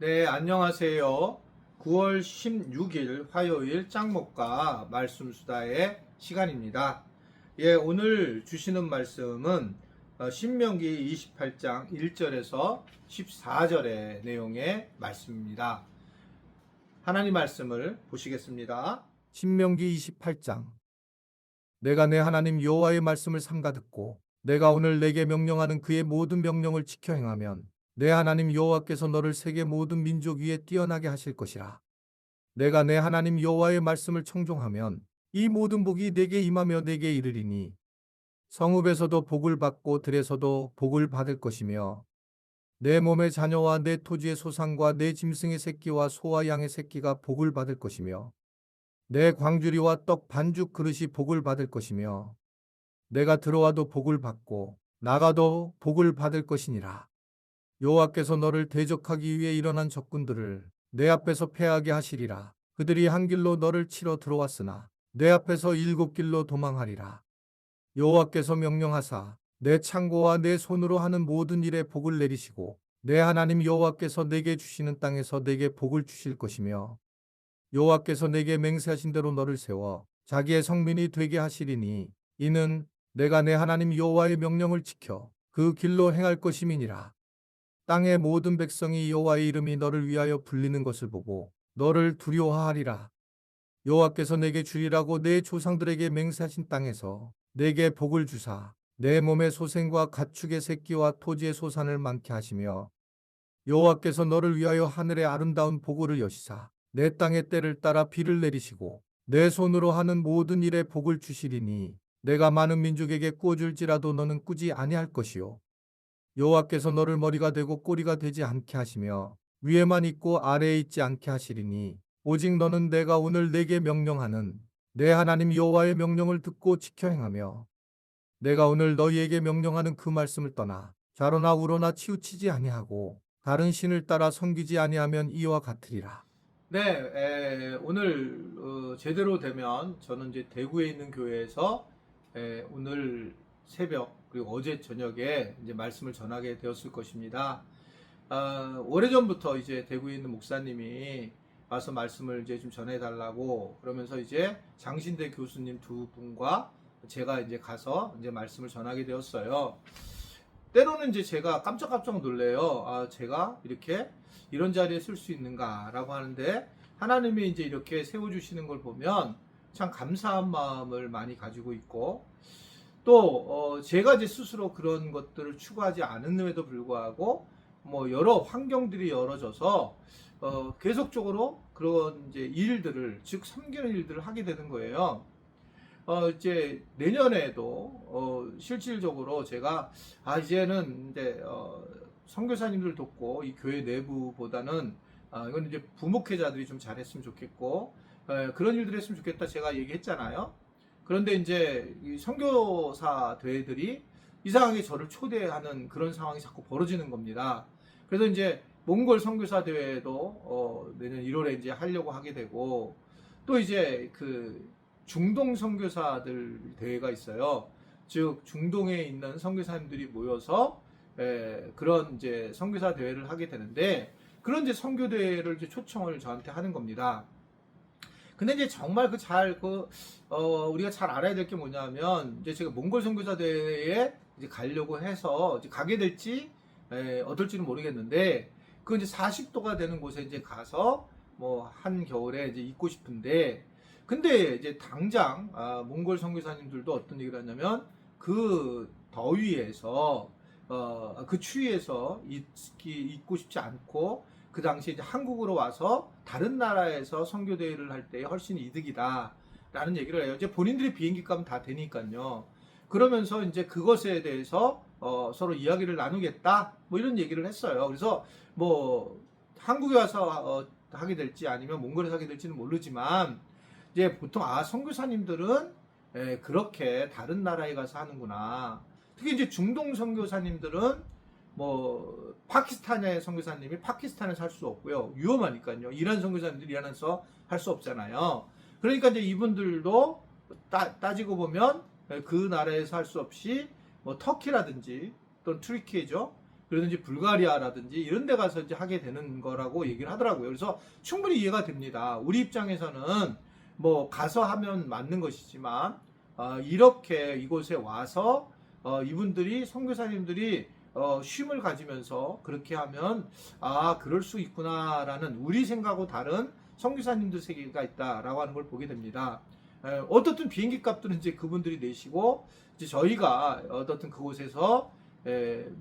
네, 안녕하세요. 9월 16일 화요일 짱목과 말씀수다의 시간입니다. 예, 오늘 주시는 말씀은 신명기 28장 1절에서 14절의 내용의 말씀입니다. 하나님 말씀을 보시겠습니다. 신명기 28장. 내가 내 하나님 여호와의 말씀을 삼가 듣고 내가 오늘 내게 명령하는 그의 모든 명령을 지켜 행하면 내 하나님 여호와께서 너를 세계 모든 민족 위에 뛰어나게 하실 것이라. 내가 내 하나님 여호와의 말씀을 청종하면 이 모든 복이 내게 임하며 내게 이르리니 성읍에서도 복을 받고 들에서도 복을 받을 것이며 내 몸의 자녀와 내 토지의 소산과 내 짐승의 새끼와 소와 양의 새끼가 복을 받을 것이며 내 광주리와 떡 반죽 그릇이 복을 받을 것이며 내가 들어와도 복을 받고 나가도 복을 받을 것이니라. 여호와께서 너를 대적하기 위해 일어난 적군들을 내 앞에서 패하게 하시리라. 그들이 한 길로 너를 치러 들어왔으나 내 앞에서 7길로 도망하리라. 여호와께서 명령하사 내 창고와 내 손으로 하는 모든 일에 복을 내리시고 내 하나님 여호와께서 내게 주시는 땅에서 내게 복을 주실 것이며 여호와께서 내게 맹세하신 대로 너를 세워 자기의 성민이 되게 하시리니 이는 내가 내 하나님 여호와의 명령을 지켜 그 길로 행할 것임이니라. 땅의 모든 백성이 여호와의 이름이 너를 위하여 불리는 것을 보고 너를 두려워하리라. 여호와께서 내게 주리라고 내 조상들에게 맹세하신 땅에서 내게 복을 주사 내 몸의 소생과 가축의 새끼와 토지의 소산을 많게 하시며 여호와께서 너를 위하여 하늘의 아름다운 보고를 여시사 내 땅의 때를 따라 비를 내리시고 내 손으로 하는 모든 일에 복을 주시리니 내가 많은 민족에게 꾸어줄지라도 너는 꾸지 아니할 것이요 여호와께서 너를 머리가 되고 꼬리가 되지 않게 하시며 위에만 있고 아래에 있지 않게 하시리니 오직 너는 내가 오늘 내게 명령하는 내 하나님 여호와의 명령을 듣고 지켜 행하며 내가 오늘 너희에게 명령하는 그 말씀을 떠나 좌로나 우로나 치우치지 아니하고 다른 신을 따라 섬기지 아니하면 이와 같으리라. 네, 오늘 제대로 되면 저는 이제 대구에 있는 교회에서 오늘 새벽 그리고 어제 저녁에 이제 말씀을 전하게 되었을 것입니다. 오래전부터 이제 대구에 있는 목사님이 와서 말씀을 이제 좀 전해달라고 그러면서 이제 장신대 교수님 두 분과 제가 이제 가서 이제 말씀을 전하게 되었어요. 때로는 이제 제가 깜짝깜짝 놀래요. 제가 이렇게 이런 자리에 쓸 수 있는가라고 하는데 하나님이 이제 이렇게 세워주시는 걸 보면 참 감사한 마음을 많이 가지고 있고 또 제가 이제 스스로 그런 것들을 추구하지 않음에도 불구하고 뭐 여러 환경들이 열어져서 계속적으로 그런 이제 일들을 즉 섬기는 일들을 하게 되는 거예요. 이제 내년에도 실질적으로 제가 이제는 이제 선교사님들 돕고 이 교회 내부보다는 이건 이제 부목회자들이 좀 잘했으면 좋겠고 그런 일들 했으면 좋겠다 제가 얘기했잖아요. 그런데 이제 이 선교사 대회들이 이상하게 저를 초대하는 그런 상황이 자꾸 벌어지는 겁니다. 그래서 이제 몽골 선교사 대회도 내년 1월에 이제 하려고 하게 되고 또 이제 그 중동 선교사들 대회가 있어요. 즉 중동에 있는 선교사님들이 모여서 그런 이제 선교사 대회를 하게 되는데 그런 이제 선교 대회를 이제 초청을 저한테 하는 겁니다. 근데 이제 정말 우리가 잘 알아야 될 게 뭐냐면, 이제 제가 몽골 선교사 대회에 이제 가려고 해서 이제 가게 될지, 어떨지는 모르겠는데, 그 이제 40도가 되는 곳에 이제 가서, 뭐, 한겨울에 이제 있고 싶은데, 근데 이제 당장, 몽골 선교사님들도 어떤 얘기를 하냐면, 그 더위에서, 그 추위에서 있고 싶지 않고, 그 당시에 이제 한국으로 와서 다른 나라에서 선교 대회를 할 때 훨씬 이득이다 라는 얘기를 해요. 이제 본인들이 비행기 값은 다 되니까요. 그러면서 이제 그것에 대해서 서로 이야기를 나누겠다 뭐 이런 얘기를 했어요. 그래서 뭐 한국에 와서 하게 될지 아니면 몽골에서 하게 될지는 모르지만 이제 보통 선교사님들은 그렇게 다른 나라에 가서 하는구나. 특히 이제 중동 선교사님들은 뭐 파키스탄의 선교사님이 파키스탄에서 할 수 없고요. 위험하니까요. 이란 선교사님들이 이란에서 할 수 없잖아요. 그러니까 이제 이분들도 따지고 보면 그 나라에서 할 수 없이 뭐 터키라든지 또는 트리키죠. 그러든지 불가리아라든지 이런 데 가서 이제 하게 되는 거라고 얘기를 하더라고요. 그래서 충분히 이해가 됩니다. 우리 입장에서는 뭐 가서 하면 맞는 것이지만 이렇게 이곳에 와서 이분들이 선교사님들이 쉼을 가지면서 그렇게 하면 그럴 수 있구나라는 우리 생각하고 다른 선교사님들 세계가 있다라고 하는 걸 보게 됩니다. 어떻든 비행기 값들은 이제 그분들이 내시고 이제 저희가 어떻든 그곳에서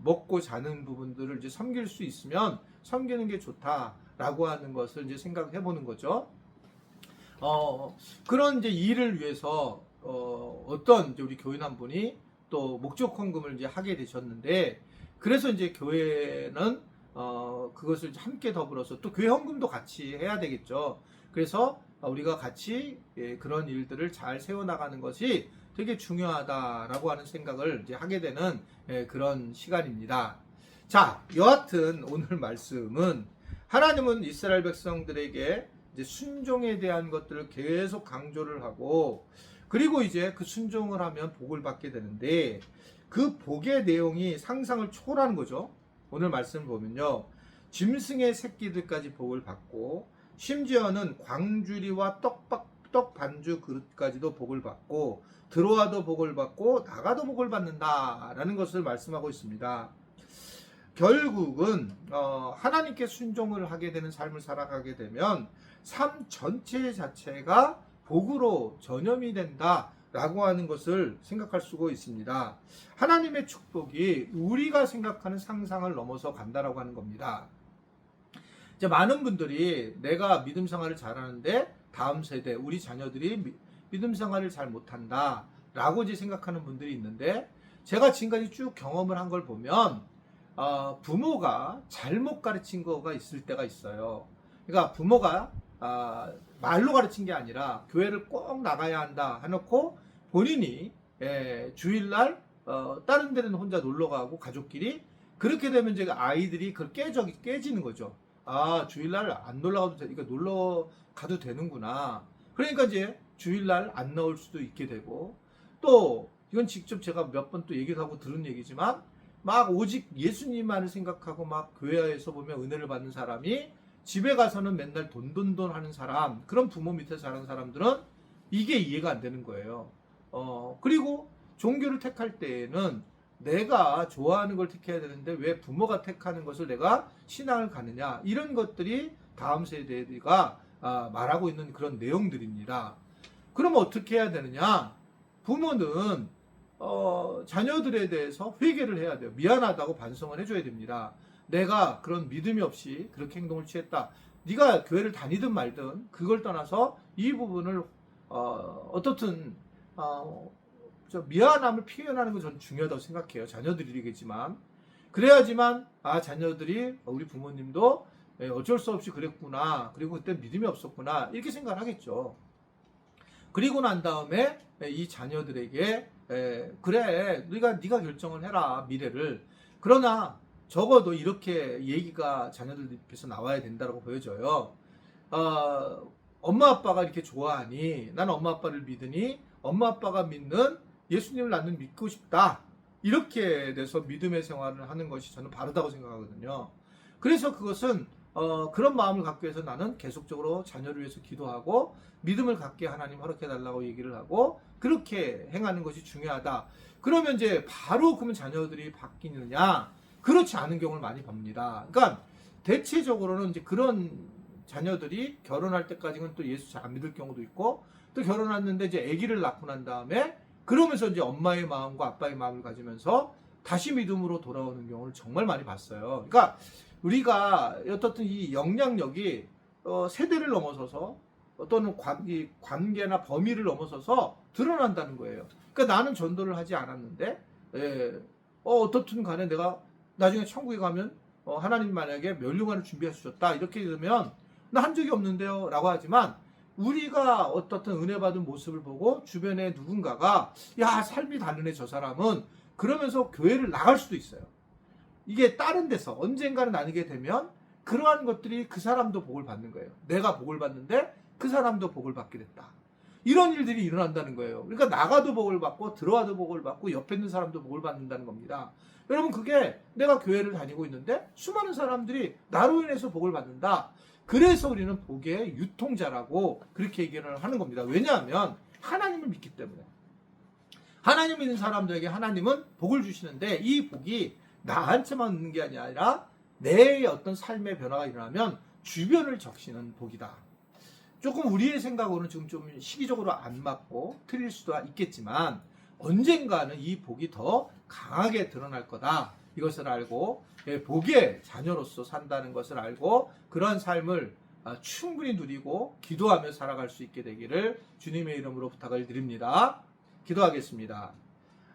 먹고 자는 부분들을 이제 섬길 수 있으면 섬기는 게 좋다라고 하는 것을 이제 생각해 보는 거죠. 그런 이제 일을 위해서 어떤 이제 우리 교인 한 분이 또 목적 헌금을 이제 하게 되셨는데, 그래서 이제 교회는 그것을 이제 함께 더불어서 또 교회 헌금도 같이 해야 되겠죠. 그래서 우리가 같이 그런 일들을 잘 세워나가는 것이 되게 중요하다라고 하는 생각을 이제 하게 되는 그런 시간입니다. 자, 여하튼 오늘 말씀은 하나님은 이스라엘 백성들에게 이제 순종에 대한 것들을 계속 강조를 하고, 그리고 이제 그 순종을 하면 복을 받게 되는데 그 복의 내용이 상상을 초월하는 거죠. 오늘 말씀을 보면요, 짐승의 새끼들까지 복을 받고 심지어는 광주리와 떡 반주 그릇까지도 복을 받고 들어와도 복을 받고 나가도 복을 받는다라는 것을 말씀하고 있습니다. 결국은 하나님께 순종을 하게 되는 삶을 살아가게 되면 삶 전체 자체가 복으로 전염이 된다라고 하는 것을 생각할 수가 있습니다. 하나님의 축복이 우리가 생각하는 상상을 넘어서 간다라고 하는 겁니다. 이제 많은 분들이 내가 믿음 생활을 잘하는데 다음 세대 우리 자녀들이 믿음 생활을 잘 못한다 라고 이제 생각하는 분들이 있는데, 제가 지금까지 쭉 경험을 한 걸 보면 부모가 잘못 가르친 거가 있을 때가 있어요. 그러니까 부모가 말로 가르친 게 아니라 교회를 꼭 나가야 한다 해놓고 본인이 주일날 다른 데는 혼자 놀러 가고 가족끼리, 그렇게 되면 이제 아이들이 그걸 깨지는 거죠. 주일날 안 놀러 가도 되니까 놀러 가도 되는구나. 그러니까 이제 주일날 안 나올 수도 있게 되고, 또 이건 직접 제가 몇 번 또 얘기를 하고 들은 얘기지만 막 오직 예수님만을 생각하고 막 교회에서 보면 은혜를 받는 사람이 집에 가서는 맨날 돈 하는 사람, 그런 부모 밑에 자란 사람들은 이게 이해가 안 되는 거예요. 그리고 종교를 택할 때에는 내가 좋아하는 걸 택해야 되는데 왜 부모가 택하는 것을 내가 신앙을 가느냐, 이런 것들이 다음 세대가 말하고 있는 그런 내용들입니다. 그럼 어떻게 해야 되느냐? 부모는 자녀들에 대해서 회개를 해야 돼요. 미안하다고 반성을 해줘야 됩니다. 내가 그런 믿음이 없이 그렇게 행동을 취했다. 네가 교회를 다니든 말든 그걸 떠나서 이 부분을 어떻든 미안함을 표현하는 건 저는 중요하다고 생각해요. 자녀들이겠지만 그래야지만 자녀들이 우리 부모님도 어쩔 수 없이 그랬구나, 그리고 그때 믿음이 없었구나, 이렇게 생각을 하겠죠. 그리고 난 다음에 이 자녀들에게 그래, 네가 결정을 해라, 미래를. 그러나 적어도 이렇게 얘기가 자녀들 입에서 나와야 된다고 보여져요. 엄마 아빠가 이렇게 좋아하니 나는 엄마 아빠를 믿으니 엄마 아빠가 믿는 예수님을 나는 믿고 싶다, 이렇게 돼서 믿음의 생활을 하는 것이 저는 바르다고 생각하거든요. 그래서 그것은 그런 마음을 갖기 위해서 나는 계속적으로 자녀를 위해서 기도하고 믿음을 갖게 하나님 허락해 달라고 얘기를 하고 그렇게 행하는 것이 중요하다. 그러면 이제 바로 그러면 자녀들이 바뀌느냐? 그렇지 않은 경우를 많이 봅니다. 그러니까 대체적으로는 이제 그런 자녀들이 결혼할 때까지는 또 예수 잘 안 믿을 경우도 있고, 또 결혼했는데 이제 아기를 낳고 난 다음에 그러면서 이제 엄마의 마음과 아빠의 마음을 가지면서 다시 믿음으로 돌아오는 경우를 정말 많이 봤어요. 그러니까 우리가 어떻든 이 영향력이 세대를 넘어서서 어떤 관계나 범위를 넘어서서 드러난다는 거예요. 그러니까 나는 전도를 하지 않았는데 어떻든 간에 내가 나중에 천국에 가면 하나님 만약에 멸류관을 준비해 주셨다, 이렇게 되면 나 한 적이 없는데요 라고 하지만, 우리가 어떻든 은혜 받은 모습을 보고 주변에 누군가가 야, 삶이 다르네 저 사람은, 그러면서 교회를 나갈 수도 있어요. 이게 다른 데서 언젠가는 나뉘게 되면 그러한 것들이 그 사람도 복을 받는 거예요. 내가 복을 받는데 그 사람도 복을 받게 됐다. 이런 일들이 일어난다는 거예요. 그러니까 나가도 복을 받고 들어와도 복을 받고 옆에 있는 사람도 복을 받는다는 겁니다. 여러분, 그게 내가 교회를 다니고 있는데 수많은 사람들이 나로 인해서 복을 받는다. 그래서 우리는 복의 유통자라고 그렇게 얘기를 하는 겁니다. 왜냐하면 하나님을 믿기 때문에. 하나님 믿는 사람들에게 하나님은 복을 주시는데 이 복이 나한테만 있는 게 아니라 내 어떤 삶의 변화가 일어나면 주변을 적시는 복이다. 조금 우리의 생각으로는 지금 좀 시기적으로 안 맞고 틀릴 수도 있겠지만 언젠가는 이 복이 더 강하게 드러날 거다. 이것을 알고 복의 자녀로서 산다는 것을 알고 그런 삶을 충분히 누리고 기도하며 살아갈 수 있게 되기를 주님의 이름으로 부탁을 드립니다. 기도하겠습니다.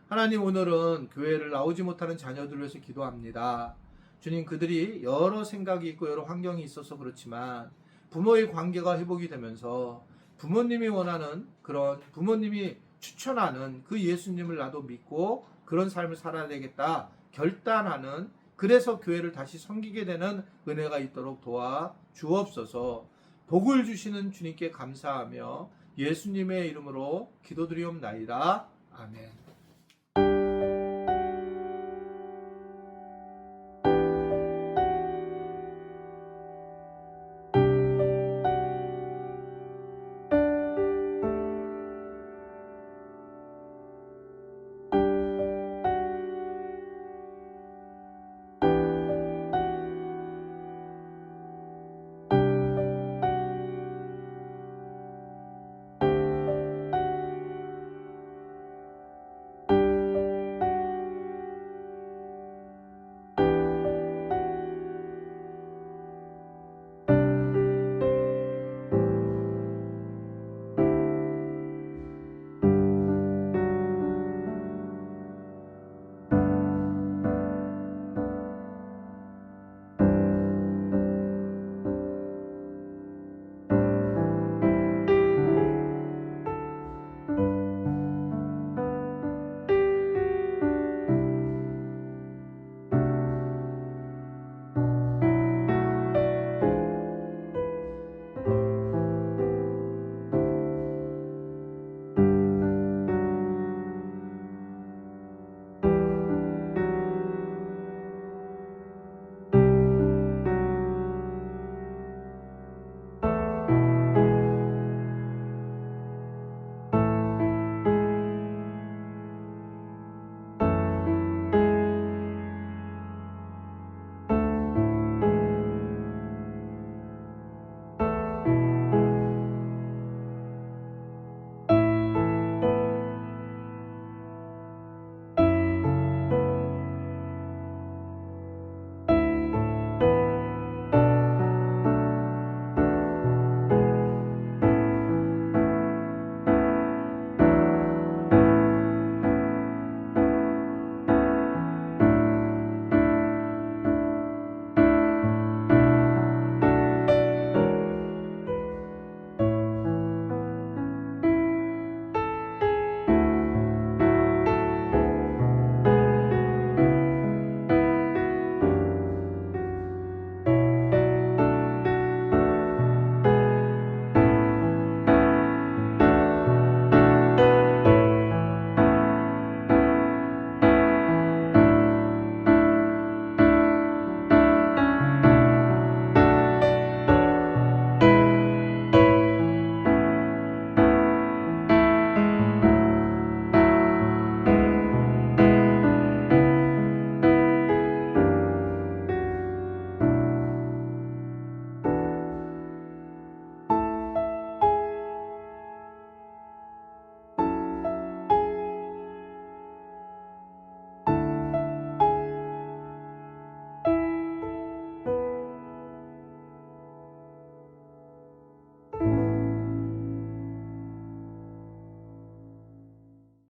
하나님, 오늘은 교회를 나오지 못하는 자녀들을 위해서 기도합니다. 주님, 그들이 여러 생각이 있고 여러 환경이 있어서 그렇지만 부모의 관계가 회복이 되면서 부모님이 원하는 그런 부모님이 추천하는 그 예수님을 나도 믿고 그런 삶을 살아야 되겠다 결단하는, 그래서 교회를 다시 섬기게 되는 은혜가 있도록 도와 주옵소서. 복을 주시는 주님께 감사하며 예수님의 이름으로 기도드리옵나이다. 아멘.